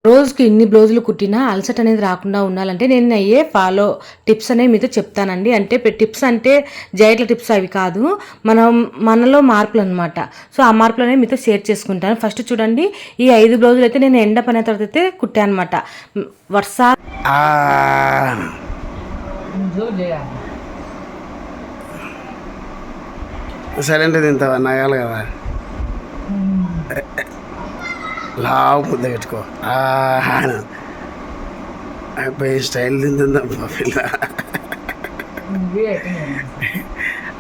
రోజుకి ఇన్ని బ్లౌజులు కుట్టినా అలసట అనేది రాకుండా ఉండాలంటే నేను అయ్యే టిప్స్ అనేవి మీతో చెప్తానండి. అంటే టిప్స్ అంటే జైట్ల టిప్స్ అవి కాదు, మనలో మార్పులు అనమాట. సో ఆ మార్పులు అనేవి మీతో షేర్ చేసుకుంటాను. ఫస్ట్ చూడండి, ఈ 5 బ్లౌజులు అయితే నేను ఎండ పని తర్వాత అయితే కుట్టాను అనమాట. వర్షా సరేంటి తింటావా నగాలి కదా, లావు ముద్ద పెట్టుకో అయిపోయి స్టైల్ తింటుందమ్మా పిల్ల.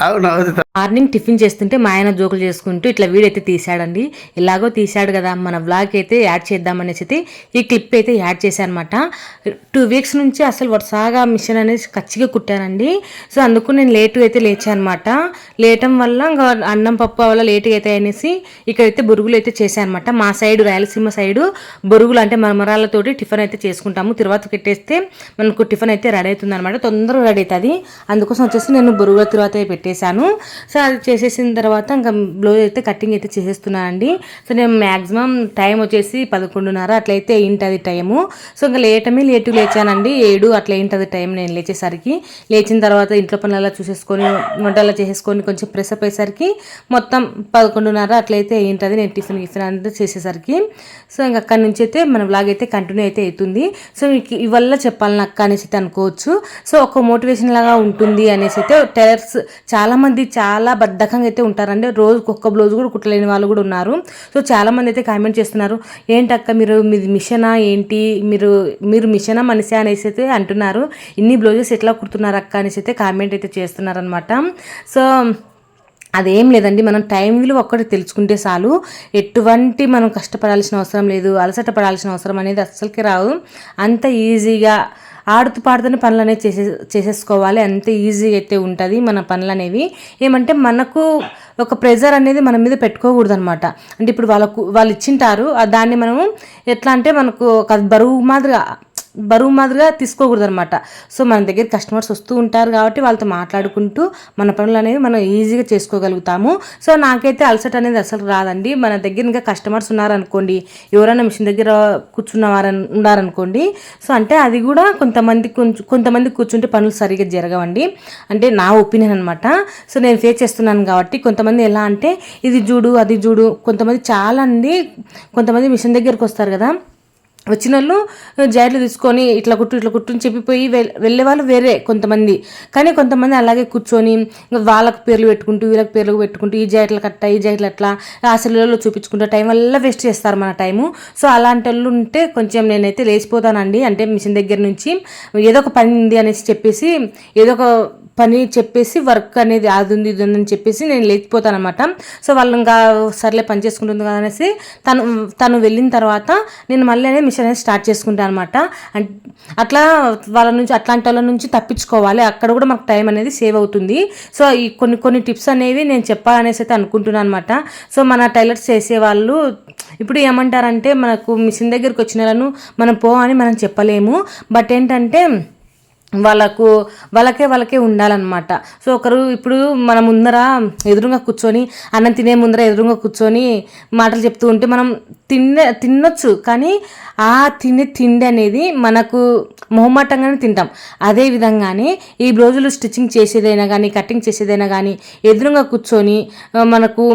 అవును అవును. మార్నింగ్ టిఫిన్ చేస్తుంటే మా ఆయన జోకులు చేసుకుంటూ ఇట్లా వీడియో అయితే తీశాడండి. ఇలాగో తీశాడు కదా, మన వ్లాగ్ అయితే యాడ్ చేద్దామనేసి అయితే ఈ క్లిప్ అయితే యాడ్ చేశాను అనమాట. 2 వీక్స్ నుంచి అసలు వరుసగా మిషన్ అనేది ఖచ్చితంగా కుట్టానండి. సో అందుకు నేను లేటు అయితే లేచాను అనమాట. లేయటం వల్ల ఇంకా అన్నం పప్పు వల్ల లేటుగా అయితే అనేసి ఇక్కడైతే బొరుగులు అయితే చేశాను అనమాట. మా సైడు రాయలసీమ సైడు బొరుగులు అంటే మరమరాలతోటి టిఫిన్ అయితే చేసుకుంటాము. తర్వాత పెట్టేస్తే మనకు టిఫిన్ అయితే రెడీ అవుతుంది అనమాట, తొందరగా రెడీ అవుతుంది. అందుకోసం వచ్చేసి నేను బొరుగుల తర్వాత పెట్టేశాను. సో అది చేసేసిన తర్వాత ఇంకా బ్లౌజ్ అయితే కటింగ్ అయితే చేసేస్తున్నానండి. సో నేను మ్యాక్సిమం టైం వచ్చేసి 11:30 అట్లయితే అయింటుంది టైము. సో ఇంకా లేటుగా లేచానండి. 7 అట్లా అయింటుంది టైం నేను లేచేసరికి. లేచిన తర్వాత ఇంట్లో పనులలో చూసేసుకొని వంటలా చేసేసుకొని కొంచెం ప్రెస్ అప్ అయ్యేసరికి మొత్తం 11:30 అట్లయితే అయింటుంది నేను టిఫిన్ అంతా చేసేసరికి. సో ఇంక అక్కడి నుంచి అయితే మన వ్లాగ్ అయితే కంటిన్యూ అయితే అవుతుంది. సో మీకు ఇవల్ల చెప్పాలని అక్క అనేసి అయితే అనుకోవచ్చు. సో ఒక మోటివేషన్ లాగా ఉంటుంది అనేసి అయితే టైలర్స్ చాలామంది చాలా బద్ధకంగా అయితే ఉంటారండి. రోజుకి ఒక్క బ్లౌజ్ కూడా కుట్టలేని వాళ్ళు కూడా ఉన్నారు. సో చాలామంది అయితే కామెంట్ చేస్తున్నారు, ఏంటక్క మీది మిషనా ఏంటి, మీరు మిషనా మనిషా అనేసి అయితే అంటున్నారు. ఇన్ని బ్లౌజెస్ ఎట్లా కుడుతున్నారు అక్క అనేసి అయితే కామెంట్ అయితే చేస్తున్నారు అనమాట. సో అదేం లేదండి, మనం టైం విలువ ఒక్కటి తెలుసుకుంటే చాలు. ఎటువంటి మనం కష్టపడాల్సిన అవసరం లేదు, అలసట పడాల్సిన అవసరం అనేది అస్సలకి రాదు. అంత ఈజీగా ఆడుతూ పాడుతూనే పనులు అనేవి చేసేసుకోవాలి. అంత ఈజీగా అయితే ఉంటుంది మన పనులు అనేవి. ఏమంటే మనకు ఒక ప్రెజర్ అనేది మన మీద పెట్టుకోకూడదు అనమాట. అంటే ఇప్పుడు వాళ్ళు ఇచ్చింటారు, దాన్ని మనము ఎట్లా అంటే మనకు ఒక బరువు మాదిరిగా తీసుకోకూడదు అనమాట. సో మన దగ్గర కస్టమర్స్ వస్తూ ఉంటారు కాబట్టి వాళ్ళతో మాట్లాడుకుంటూ మన పనులు అనేవి మనం ఈజీగా చేసుకోగలుగుతాము. సో నాకైతే అలసట అనేది అసలు రాదండి. మన దగ్గర ఇంకా కస్టమర్స్ ఉన్నారనుకోండి, ఎవరైనా మిషన్ దగ్గర ఉన్నారనుకోండి, సో అంటే అది కూడా కొంతమంది కూర్చుంటే పనులు సరిగ్గా జరగవండి. అంటే నా ఒపీనియన్ అనమాట. సో నేను ఫేస్ చేస్తున్నాను కాబట్టి కొంతమంది ఎలా అంటే ఇది చూడు అది చూడు, కొంతమంది మిషన్ దగ్గరకు వస్తారు కదా, వచ్చిన వాళ్ళు జాయిట్లు తీసుకొని ఇట్లా కుట్టు అని చెప్పిపోయి వెళ్ళే వాళ్ళు వేరే కొంతమంది. కానీ కొంతమంది అలాగే కూర్చొని వాళ్ళకు పేర్లు పెట్టుకుంటూ వీళ్ళకి పేర్లు పెట్టుకుంటూ ఈ జాయిట్లు అట్లా ఆ సెల్లులలో చూపించుకుంటూ టైం వల్ల వేస్ట్ చేస్తారు మన టైము. సో అలాంటి వాళ్ళు ఉంటే కొంచెం నేనైతే లేచిపోతానండి. అంటే మిషన్ దగ్గర నుంచి ఏదో ఒక పని ఉంది అనేసి చెప్పేసి వర్క్ అనేది అది ఉంది ఇది ఉందని చెప్పేసి నేను లేచిపోతాను అనమాట. సో వాళ్ళు ఇంకా సర్లే పని చేసుకుంటుంది కదా అనేసి తను వెళ్ళిన తర్వాత నేను మళ్ళీ అనేది మిషన్ అనేది స్టార్ట్ చేసుకుంటాను అనమాట. అట్లా అట్లాంటి వాళ్ళ నుంచి తప్పించుకోవాలి. అక్కడ కూడా మనకు టైం అనేది సేవ్ అవుతుంది. సో ఈ కొన్ని టిప్స్ అనేవి నేను చెప్పాలనేసి అయితే అనుకుంటున్నాను అనమాట. సో మన టైలర్స్ చేసేవాళ్ళు ఇప్పుడు ఏమంటారంటే, మనకు మిషన్ దగ్గరికి వచ్చిన వాళ్ళను మనం అని మనం చెప్పలేము. బట్ ఏంటంటే వాళ్ళకే ఉండాలన్నమాట. సో ఒకరు ఇప్పుడు మన ముందర ఎదురుగా కూర్చొని అన్నం తినే ముందర ఎదురుగా కూర్చొని మాటలు చెప్తూ ఉంటే మనం తినొచ్చు, కానీ ఆ తిండి అనేది మనకు మొహమాటంగానే తింటాం. అదే విధంగానే ఈ బ్లౌజులు స్టిచ్చింగ్ చేసేదైనా కానీ కటింగ్ చేసేదైనా కానీ ఎదురుగా కూర్చొని మనకు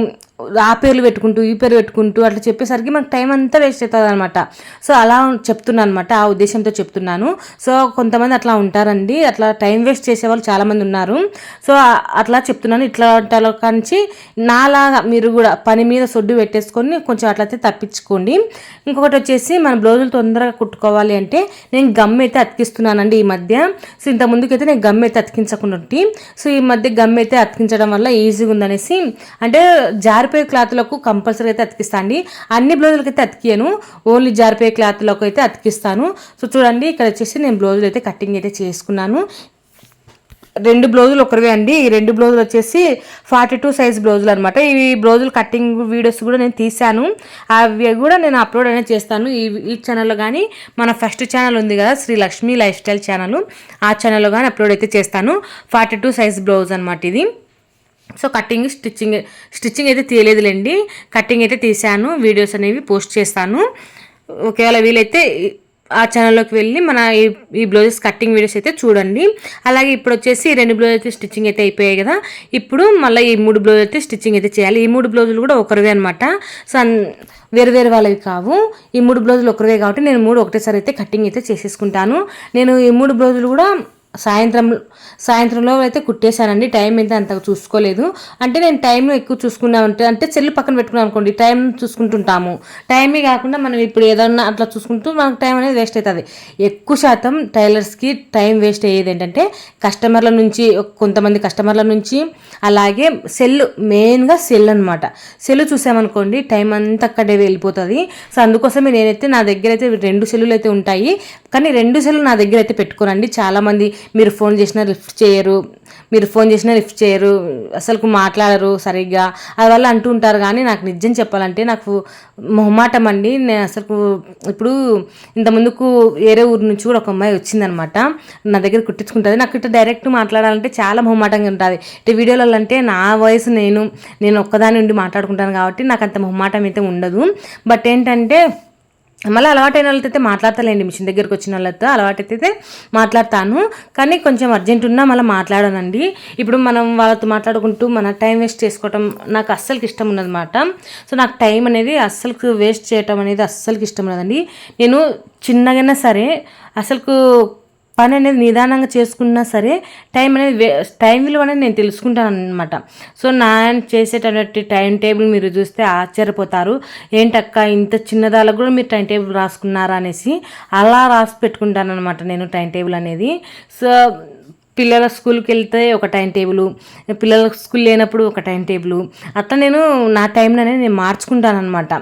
ఆ పేర్లు పెట్టుకుంటూ ఈ పేరు పెట్టుకుంటూ అట్లా చెప్పేసరికి మనకు టైం అంతా వేస్ట్ అవుతుంది అనమాట. సో అలా చెప్తున్నాను అనమాట, ఆ ఉద్దేశంతో చెప్తున్నాను. సో కొంతమంది అట్లా ఉంటారండి, అట్లా టైం వేస్ట్ చేసేవాళ్ళు చాలామంది ఉన్నారు. సో అట్లా చెప్తున్నాను. ఇట్లా నుంచి నాలాగా మీరు కూడా పని మీద సొడ్డు పెట్టేసుకొని కొంచెం అట్లయితే తప్పించుకోండి. ఇంకొకటి వచ్చేసి మన బ్లౌజులు తొందరగా కుట్టుకోవాలి అంటే నేను గమ్ అయితే అతికిస్తున్నానండి ఈ మధ్య. సో ఇంత ముందుకైతే నేను గమ్ అయితే అతికించకుండా ఉంటే, సో ఈ మధ్య గమ్ అయితే అతికించడం వల్ల ఈజీగా ఉందనేసి, అంటే జారిపోయే క్లాత్లకు కంపల్సరీ అయితే అతికిస్తాను అండి. అన్ని బ్లౌజులకి అయితే అతికియను, ఓన్లీ జారిపోయే క్లాత్లకు అయితే అతికిస్తాను. సో చూడండి, ఇక్కడ వచ్చేసి నేను బ్లౌజులు అయితే కటింగ్ అయితే చేసుకున్నాను. 2 బ్లౌజులు ఒకరివే అండి. ఈ 2 బ్లౌజులు వచ్చేసి 42 సైజ్ బ్లౌజులు అనమాట. ఈ బ్లౌజులు కటింగ్ వీడియోస్ కూడా నేను తీశాను, అవి కూడా నేను అప్లోడ్ అనేది చేస్తాను ఈ ఛానల్లో. కానీ మన ఫస్ట్ ఛానల్ ఉంది కదా, Sri Lakshmi lifestyle channel, ఆ ఛానల్లో కానీ అప్లోడ్ అయితే చేస్తాను. 42 సైజ్ బ్లౌజ్ అనమాట ఇది. సో స్టిచ్చింగ్ అయితే తీయలేదులేండి, కటింగ్ అయితే తీసాను. వీడియోస్ అనేవి పోస్ట్ చేస్తాను. ఒకవేళ వీలైతే ఆ ఛానల్లోకి వెళ్ళి మన ఈ బ్లౌజెస్ కటింగ్ వీడియోస్ అయితే చూడండి. అలాగే ఇప్పుడు వచ్చేసి 2 బ్లౌజ్ అయితే స్టిచ్చింగ్ అయితే అయిపోయాయి కదా. ఇప్పుడు మళ్ళీ ఈ 3 బ్లౌజ్ అయితే స్టిచ్చింగ్ అయితే చేయాలి. ఈ 3 బ్లౌజులు కూడా ఒకరివే అనమాట. సో వేరు వేరు వాళ్ళవి కావు. ఈ 3 బ్లౌజులు ఒకరివే కాబట్టి నేను 3 ఒకటేసారి అయితే కటింగ్ అయితే చేసేసుకుంటాను. నేను ఈ 3 బ్లౌజులు కూడా సాయంత్రంలో అయితే కుట్టేశానండి. టైం అయితే అంతగా చూసుకోలేదు. అంటే నేను టైం ఎక్కువ చూసుకున్నా అంటే సెల్లు పక్కన పెట్టుకున్నాను అనుకోండి, టైం చూసుకుంటుంటాము. టైమే కాకుండా మనం ఇప్పుడు ఏదన్నా అట్లా చూసుకుంటూ మనకు టైం అనేది వేస్ట్ అవుతుంది. ఎక్కువ శాతం టైలర్స్కి టైం వేస్ట్ అయ్యేది ఏంటంటే కొంతమంది కస్టమర్ల నుంచి, అలాగే మెయిన్గా సెల్ అనమాట. సెల్ చూసామనుకోండి టైం అంతా అక్కడే వెళ్ళిపోతుంది. సో అందుకోసమే నేనైతే నా దగ్గర అయితే 2 సెల్లులు అయితే ఉంటాయి. కానీ 2 సెల్లు నా దగ్గర అయితే పెట్టుకోనండి. చాలామంది మీరు ఫోన్ చేసినా లిఫ్ట్ చేయరు, అసలు మాట్లాడరు సరిగ్గా, అందువల్ల అంటూ ఉంటారు. కానీ నాకు నిజం చెప్పాలంటే నాకు మొహమాటం అండి. నేను అసలు ఇప్పుడు ఇంతకుముందుకు వేరే ఊరు నుంచి కూడా ఒక అమ్మాయి వచ్చిందనమాట, నా దగ్గర కుట్టించుకుంటుంది. నాకు ఇట్లా డైరెక్ట్ మాట్లాడాలంటే చాలా మొహమాటంగా ఉంటుంది. ఇటు వీడియోలలో అంటే నా వాయిస్ నేను ఒక్కదాని నుండి మాట్లాడుకుంటాను కాబట్టి నాకు అంత మొహమాటం అయితే ఉండదు. బట్ ఏంటంటే మళ్ళీ అలవాటైన వాళ్ళతో అయితే మాట్లాడతాలేండి, మిషన్ దగ్గరికి వచ్చిన వాళ్ళతో అలవాటైతే మాట్లాడతాను. కానీ కొంచెం అర్జెంట్ ఉన్నా మళ్ళీ మాట్లాడానండి. ఇప్పుడు మనం వాళ్ళతో మాట్లాడుకుంటూ మన టైం వేస్ట్ చేసుకోవటం నాకు అస్సలకి ఇష్టం ఉన్నదన్నమాట. సో నాకు టైం అనేది అస్సలు వేస్ట్ చేయటం అనేది అస్సలకి ఇష్టం ఉన్నదండి. నేను చిన్నగైనా సరే అసలు పని అనేది నిదానంగా చేసుకున్నా సరే టైం విలువ అనేది నేను తెలుసుకుంటాను అనమాట. సో చేసేటటువంటి టైం టేబుల్ మీరు చూస్తే ఆశ్చర్యపోతారు. ఏంటక్క ఇంత చిన్నదాలకు కూడా మీరు టైం టేబుల్ రాసుకున్నారా అనేసి అలా రాసి పెట్టుకుంటాను అనమాట నేను టైం టేబుల్ అనేది. సో పిల్లల స్కూల్కి వెళ్తే ఒక టైం టేబుల్, పిల్లల స్కూల్ లేనప్పుడు ఒక టైం టేబుల్, అట్లా నేను నా టైంని అనేది నేను మార్చుకుంటాను అనమాట.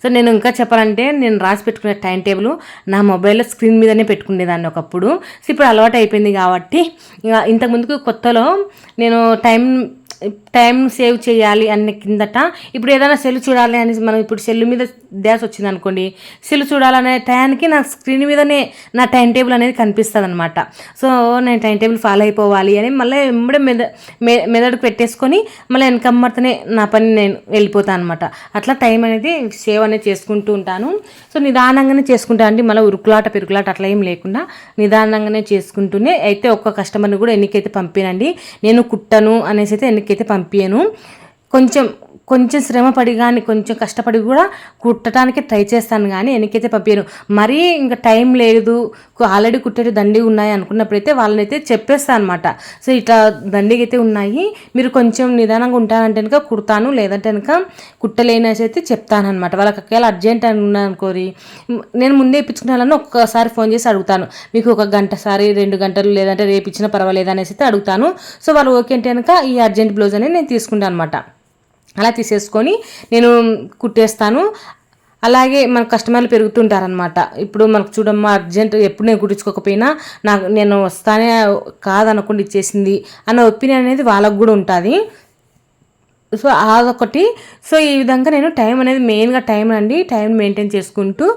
సో నేను ఇంకా చెప్పాలంటే నేను రాసి పెట్టుకునే టైం టేబుల్ నా మొబైల్లో స్క్రీన్ మీదనే పెట్టుకునేదాన్ని ఒకప్పుడు. సో ఇప్పుడు అలవాటు అయిపోయింది కాబట్టి ఇంతకుముందుకు కొత్తలో నేను టైం సేవ్ చేయాలి అన్న కిందట ఇప్పుడు ఏదైనా సెల్ చూడాలి అనేసి మనం ఇప్పుడు సెల్ మీద ధ్యాస వచ్చింది అనుకోండి, సెల్ చూడాలనే టైంకి నా స్క్రీన్ మీదనే నా టైం టేబుల్ అనేది కనిపిస్తుంది అనమాట. సో నేను టైం టేబుల్ ఫాలో అయిపోవాలి అని మళ్ళీ ఎంబడే మెదడుకు పెట్టేసుకొని మళ్ళీ వెనకమ్మతనే నా పని నేను వెళ్ళిపోతాను అనమాట. అట్లా టైం అనేది సేవ్ అనేది చేసుకుంటూ ఉంటాను. సో నిదానంగానే చేసుకుంటా అండి, మళ్ళీ ఉరుకులాట పెరుకులాట అట్లా ఏం లేకుండా నిదానంగానే చేసుకుంటూనే అయితే ఒక్క కస్టమర్ని కూడా ఎన్నికైతే పంపినండి. నేను కుట్టను అనేసి అయితే ఎన్నికైతే పంపాను. కొంచెం శ్రమపడి కానీ కొంచెం కష్టపడి కూడా కుట్టడానికి ట్రై చేస్తాను కానీ ఎన్నికైతే పంపాను. మరీ ఇంకా టైం లేదు, ఆల్రెడీ కుట్టేటి దండిగా ఉన్నాయి అనుకున్నప్పుడైతే వాళ్ళనైతే చెప్పేస్తాను అనమాట. సో ఇట్లా దండిగా అయితే ఉన్నాయి, మీరు కొంచెం నిదానంగా ఉంటానంటే కనుక కుడతాను, లేదంటే కనుక కుట్టలేనేసి అయితే చెప్తాను అనమాట. వాళ్ళకి ఒకవేళ అర్జెంట్ అని ఉన్నానుకోరి నేను ముందే ఇప్పించుకునే వాళ్ళని ఒక్కసారి ఫోన్ చేసి అడుగుతాను, మీకు 1 గంట సారి 2 గంటలు లేదంటే రేపు ఇచ్చినా పర్వాలేదు అనేసి అయితే అడుగుతాను. సో వాళ్ళు ఓకే అంటే కనుక ఈ అర్జెంట్ బ్లౌజ్ అనేది నేను తీసుకుంటాను అనమాట. అలా తీసేసుకొని నేను కుట్టేస్తాను. అలాగే మన కస్టమర్లు పెరుగుతుంటారనమాట. ఇప్పుడు మనకు చూడమ్మా అర్జెంట్ ఎప్పుడు నేను కుట్టించుకోకపోయినా నేను వస్తానే కాదనుకోండి ఇచ్చేసింది అన్న ఒపీనియన్ అనేది వాళ్ళకు కూడా ఉంటుంది. సో అదొకటి. సో ఈ విధంగా నేను టైం అనేది మెయిన్గా టైం మెయింటైన్ చేసుకుంటూ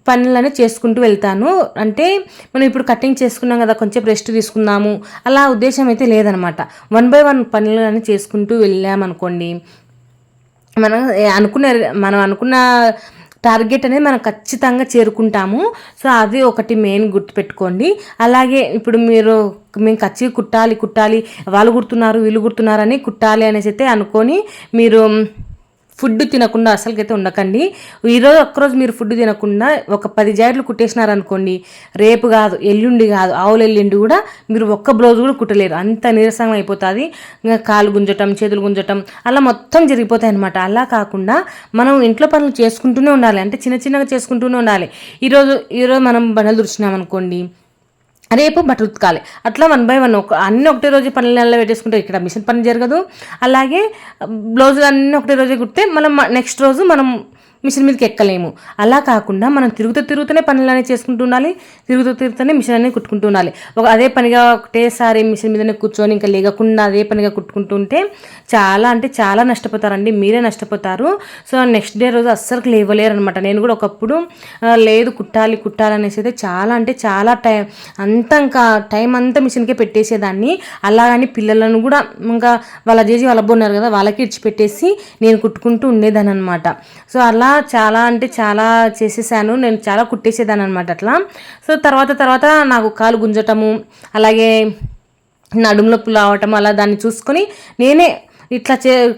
పనులనే చేసుకుంటూ వెళ్తాను. అంటే మనం ఇప్పుడు కటింగ్ చేసుకున్నాం కదా, కొంచెం రెస్ట్ తీసుకుందాము అలా ఉద్దేశం అయితే లేదనమాట. 1 by 1 పనులని చేసుకుంటూ వెళ్ళామనుకోండి, మనం అనుకున్న టార్గెట్ అనేది మనం ఖచ్చితంగా చేరుకుంటాము. సో అది ఒకటి మెయిన్ గుర్తుపెట్టుకోండి. అలాగే ఇప్పుడు మేము ఖచ్చితంగా కుట్టాలి వాళ్ళు కుడుతున్నారు వీళ్ళు కుడుతున్నారని కుట్టాలి అనేసి అయితే అనుకొని మీరు ఫుడ్ తినకుండా అసలుకైతే ఉండకండి. ఈరోజు ఒక్కరోజు మీరు ఫుడ్ తినకుండా ఒక 10 జాకెట్లు కుట్టేసినారనుకోండి, రేపు కాదు ఎల్లుండి కాదు ఎల్లుండి కూడా మీరు ఒక్క బ్లౌజ్ కూడా కుట్టలేరు, అంత నీరసంగా అయిపోతుంది. ఇంకా కాలు గుంజటం చేతులు గుంజటం అలా మొత్తం జరిగిపోతాయి అనమాట. అలా కాకుండా మనం ఇంట్లో పనులు చేసుకుంటూనే ఉండాలి, అంటే చిన్నగా చేసుకుంటూనే ఉండాలి. ఈరోజు మనం బండలు దుడిచినాం అనుకోండి, రేపు బట్టలు ఉతకాలి, అట్లా 1 by 1 అన్నీ ఒకటే రోజు పనులలో పెట్టేసుకుంటే ఇక్కడ మిషన్ పని జరగదు. అలాగే బ్లౌజులు అన్నీ ఒకటే రోజే కుడితే మనం నెక్స్ట్ రోజు మనం మిషన్ మీదకి ఎక్కలేము. అలా కాకుండా మనం తిరుగుతూనే పనులనే చేసుకుంటూ ఉండాలి, తిరుగుతూనే మిషన్ అనేది కుట్టుకుంటూ ఉండాలి. అదే పనిగా ఒకటేసారి మిషన్ మీదనే కూర్చొని ఇంకా లేకుండా అదే పనిగా కుట్టుకుంటూ ఉంటే చాలా నష్టపోతారండి, మీరే నష్టపోతారు. సో నెక్స్ట్ డే రోజు అస్సలు లేవలేరు అనమాట. నేను కూడా ఒకప్పుడు లేదు కుట్టాలి అనేసి అయితే చాలా టైం అంతా మిషన్కే పెట్టేసేదాన్ని. అలాగని పిల్లలను కూడా ఇంకా వాళ్ళ చేసి వాళ్ళ అబ్బున్నారు కదా వాళ్ళకి ఇడిచిపెట్టేసి నేను కుట్టుకుంటూ ఉండేదాన్ని అనమాట. సో అలా చాలా అంటే చాలా చేసేసాను, నేను చాలా కుట్టేసేదాన్ని అనమాట అట్లా. సో తర్వాత నాకు కాలు గుంజటము, అలాగే నడుము నొప్పులు రావటం, అలా దాన్ని చూసుకొని నేనే ఇట్లా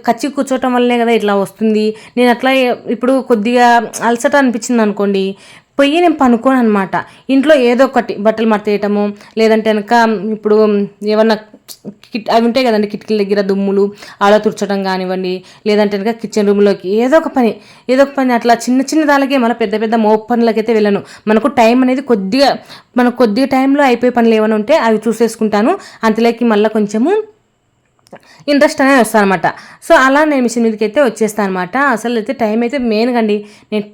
కచ్చి కూర్చోవటం వల్లనే కదా ఇట్లా వస్తుంది. నేను అట్లా ఇప్పుడు కొద్దిగా అలసట అనిపించింది అనుకోండి, పోయి నేను పనుకోను అనమాట. ఇంట్లో ఏదో ఒకటి బట్టలు మడతేయటము, లేదంటే కనుక ఇప్పుడు ఏమన్నా అవి ఉంటాయి కదండి కిటికీల దగ్గర దుమ్ములు అలా తుడచడం కానివ్వండి, లేదంటే కనుక కిచెన్ రూమ్లోకి ఏదో ఒక పని అట్లా చిన్న దానికే, మళ్ళీ పెద్ద మోపు పనులకైతే వెళ్ళను. మనకు టైం అనేది కొద్దిగా టైంలో అయిపోయే పనులు ఏమైనా ఉంటే అవి చూసేసుకుంటాను. అంతలోకి మళ్ళీ కొంచెము ఇంట్రెస్ట్ అనేది వస్తాను అనమాట. సో అలా నేను మిషన్ మీదకి అయితే వచ్చేస్తాను అనమాట. అసలు అయితే టైం అయితే మెయిన్గా అండి, నేను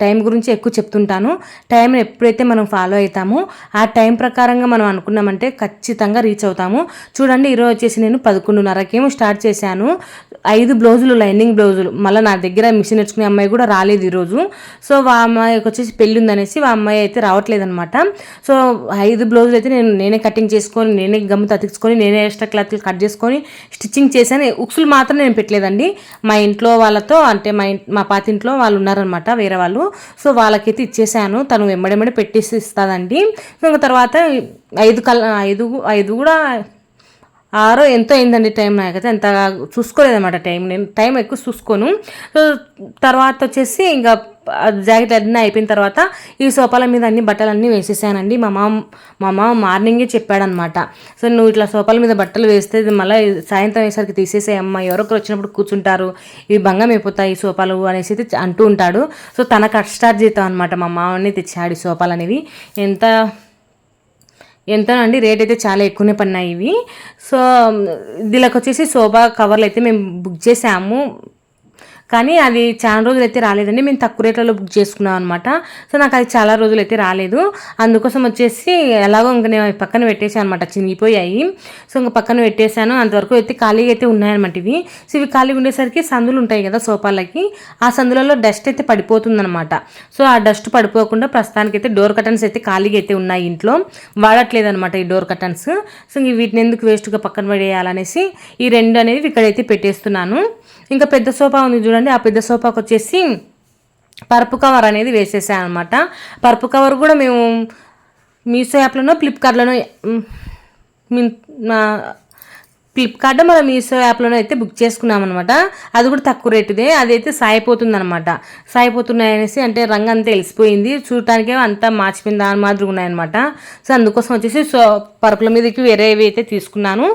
టైం గురించి ఎక్కువ చెప్తుంటాను. టైంని ఎప్పుడైతే మనం ఫాలో అవుతామో ఆ టైం ప్రకారంగా మనం అనుకున్నామంటే ఖచ్చితంగా రీచ్ అవుతాము. చూడండి, ఈరోజు వచ్చేసి నేను 11:30కేమో స్టార్ట్ చేశాను. 5 బ్లౌజులు, లైనింగ్ బ్లౌజులు. మళ్ళీ నా దగ్గర మిషన్ నేర్చుకునే అమ్మాయి కూడా రాలేదు ఈరోజు. సో ఆ అమ్మాయికి వచ్చేసి పెళ్ళి ఉందనేసి ఆ అమ్మాయి అయితే రావట్లేదు అనమాట. సో 5 బ్లౌజులు అయితే నేనే కటింగ్ చేసుకొని, నేనే గమ్ము తతికించుకొని, నేనే ఎక్స్ట్రా క్లాత్లు కట్ చేసుకొని స్టిచ్చింగ్ చేశాను. ఉక్సులు మాత్రం నేను పెట్టలేదండి. మా ఇంట్లో వాళ్ళతో, అంటే మా పాతింట్లో వాళ్ళు ఉన్నారనమాట, వేరే వాళ్ళు. సో వాళ్ళకైతే ఇచ్చేసాను. తను వెంబడెంబడి పెట్టేసి ఇస్తుందండి. సో ఇంకా తర్వాత 5 కూడా 6 ఎంతో అయిందండి టైం. నాకైతే ఎంత చూసుకోలేదన్నమాట నేను టైం ఎక్కువ చూసుకోను. సో తర్వాత వచ్చేసి ఇంకా జాకెట్ అన్నీ అయిపోయిన తర్వాత ఈ సోఫాల మీద అన్ని బట్టలన్నీ వేసేసానండి. మా మామ మార్నింగే చెప్పాడనమాట, సో నువ్వు ఇట్లా సోఫాల మీద బట్టలు వేస్తే మళ్ళీ సాయంత్రం అయ్యేసరికి తీసేసేయమ్మా, ఎవరొకరు వచ్చినప్పుడు కూర్చుంటారు, ఇవి భంగం అయిపోతాయి ఈ సోఫాలు అనేసి అయితే అంటూ ఉంటాడు. సో తన కష్టార్జితం అనమాట, మా మామని తెచ్చాడు ఈ సోఫాలు అనేవి. ఎంతోనండి, రేట్ అయితే చాలా ఎక్కువనే పడినాయి ఇవి. సో దీనికి వచ్చేసి సోఫా కవర్లు అయితే మేము బుక్ చేసాము, కానీ అది చాలా రోజులు అయితే రాలేదండి. మేము తక్కువ రేట్లలో బుక్ చేసుకున్నాం అనమాట. సో నాకు అది చాలా రోజులు అయితే రాలేదు. అందుకోసం వచ్చేసి ఎలాగో ఇంక నేను పక్కన పెట్టేసాను అనమాట, చినిగిపోయాయి. సో ఇంకా పక్కన పెట్టేశాను. అంతవరకు అయితే ఖాళీగా అయితే ఉన్నాయన్నమాట ఇవి. సో ఇవి ఖాళీగా ఉండేసరికి సందులు ఉంటాయి కదా సోఫాలకి, ఆ సందులలో డస్ట్ అయితే పడిపోతుందన్నమాట. సో ఆ డస్ట్ పడిపోకుండా ప్రస్తుతానికి అయితే డోర్ కర్టన్స్ అయితే ఖాళీగా అయితే ఉన్నాయి, ఇంట్లో వాడట్లేదు అనమాట ఈ డోర్ కర్టన్స్. సో వీటిని ఎందుకు వేస్ట్గా పక్కన పడేయాలనేసి ఈ 2 అనేవి ఇక్కడైతే పెట్టేస్తున్నాను. ఇంకా పెద్ద సోఫా ఉంది చూడండి, ఆ పెద్ద సోఫాకి వచ్చేసి పరుపు కవర్ అనేది వేసేసాను అనమాట. పరుపు కవర్ కూడా మేము మీషో యాప్లోనో ఫ్లిప్కార్ట్లోనో ఫ్లిప్కార్ట్ మన మీషో యాప్లోనే అయితే బుక్ చేసుకున్నాం అనమాట. అది కూడా తక్కువ రేటుదే, అదైతే సాయిపోతుంది అనమాట. సాయిపోతున్నాయనేసి అంటే రంగు అంతా వెలిసిపోయింది, చూడటానికే అంతా మార్చిపోయింది, దాని మాదిరిగా ఉన్నాయన్నమాట. సో అందుకోసం వచ్చేసి పరుపుల మీదకి వేరేవి అయితే తీసుకున్నాను.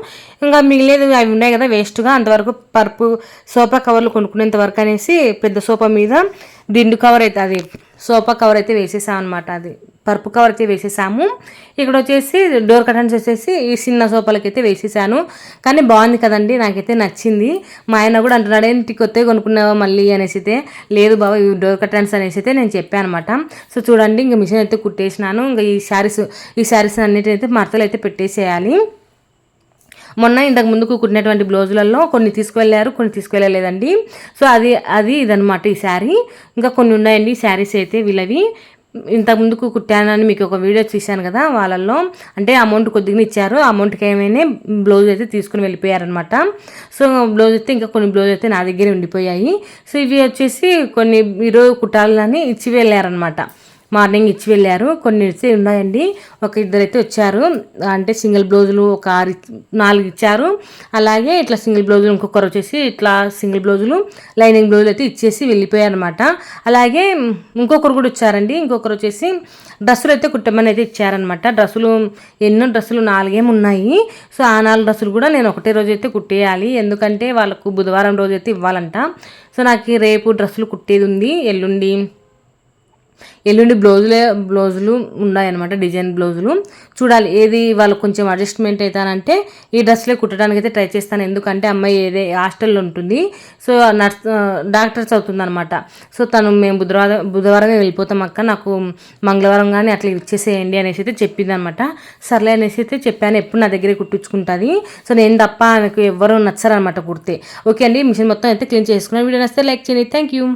ఇంకా మిగిలేదు అవి ఉన్నాయి కదా వేస్ట్గా, అంతవరకు సోఫా కవర్లు కొనుక్కునేంత వరకు అనేసి పెద్ద సోఫా మీద దిండు కవర్ అయితే, అది సోఫా కవర్ అయితే వేసేసాం అనమాట. అది పరుపు కవర్ అయితే వేసేసాము. ఇక్కడ వచ్చేసి డోర్ కర్టన్స్ వచ్చేసి ఈ చిన్న సోఫాలకి అయితే వేసేసాను. కానీ బాగుంది కదండి, నాకైతే నచ్చింది. మా ఆయన కూడా అంటున్నాడు, ఏంటి కొత్తగా కొనుక్కున్నావా మళ్ళీ అనేసి అయితే. లేదు బాబా ఈ డోర్ కర్టన్స్ అనేసి అయితే నేను చెప్పాను అనమాట. సో చూడండి, ఇంకా మిషన్ అయితే కుట్టేసినాను. ఇంకా ఈ శారీస్ అన్నిటినైతే మడతలు అయితే పెట్టేసేయాలి. మొన్న ఇంతకు ముందుకు కుట్టినటువంటి బ్లౌజులలో కొన్ని తీసుకువెళ్ళారు, కొన్ని తీసుకువెళ్ళలేదండి. సో ఇదనమాట ఈ శారీ. ఇంకా కొన్ని ఉన్నాయండి శారీస్ అయితే వీళ్ళవి. ఇంతకు ముందుకు కుట్టానని మీకు ఒక వీడియో చూశాను కదా, వాళ్ళల్లో అంటే అమౌంట్ కొద్దిగా ఇచ్చారు, అమౌంట్కి ఏమైనా బ్లౌజ్ అయితే తీసుకుని వెళ్ళిపోయారనమాట. సో బ్లౌజ్ అయితే ఇంకా కొన్ని బ్లౌజ్ అయితే నా దగ్గరే ఉండిపోయాయి. సో ఇవి వచ్చేసి కొన్ని ఈరోజు కుట్టాలని ఇచ్చి వెళ్ళారనమాట. మార్నింగ్ ఇచ్చి వెళ్ళారు. కొన్ని ఇచ్చి ఉన్నాయండి, ఒక 2 అయితే వచ్చారు. అంటే సింగిల్ బ్లౌజులు ఒక 4 ఇచ్చారు. అలాగే ఇట్లా సింగిల్ బ్లౌజులు ఇంకొకరు వచ్చేసి ఇట్లా సింగిల్ బ్లౌజులు లైనింగ్ బ్లౌజులు అయితే ఇచ్చేసి వెళ్ళిపోయారు అనమాట. అలాగే ఇంకొకరు కూడా వచ్చారండి, ఇంకొకరు వచ్చేసి డ్రెస్సులు అయితే కుట్టమని అయితే ఇచ్చారనమాట. ఎన్నో డ్రెస్సులు 4 ఏమి ఉన్నాయి. సో ఆ 4 డ్రెస్సులు కూడా నేను ఒకటే రోజు అయితే కుట్టేయాలి, ఎందుకంటే వాళ్ళకు బుధవారం రోజు అయితే ఇవ్వాలంట. సో నాకు రేపు డ్రెస్సులు కుట్టేది ఉంది, ఎల్లుండి బ్లౌజులు ఉన్నాయన్నమాట, డిజైన్ బ్లౌజులు. చూడాలి ఏది వాళ్ళకు కొంచెం అడ్జస్ట్మెంట్ అవుతానంటే ఈ డ్రెస్లే కుట్టడానికి అయితే ట్రై చేస్తాను, ఎందుకంటే అమ్మాయి హాస్టల్లో ఉంటుంది. సో డాక్టర్ చదువుతుంది అనమాట. సో మేము బుధవారమే వెళ్ళిపోతాం అక్క, నాకు మంగళవారం కానీ అట్లా ఇచ్చేసేయండి అనేసి అయితే చెప్పింది అనమాట. సర్లే అనేసి అయితే చెప్పాను, ఎప్పుడు నా దగ్గరే కుట్టించుకుంటుంది. సో నేను తప్ప ఆమెకు ఎవరూ నచ్చరనమాట కుడితే. ఓకే అండి, మిషన్ మొత్తం అయితే క్లీన్ చేసుకున్నాను. వీడియో నచ్చితే లైక్ చేయండి. Thank you.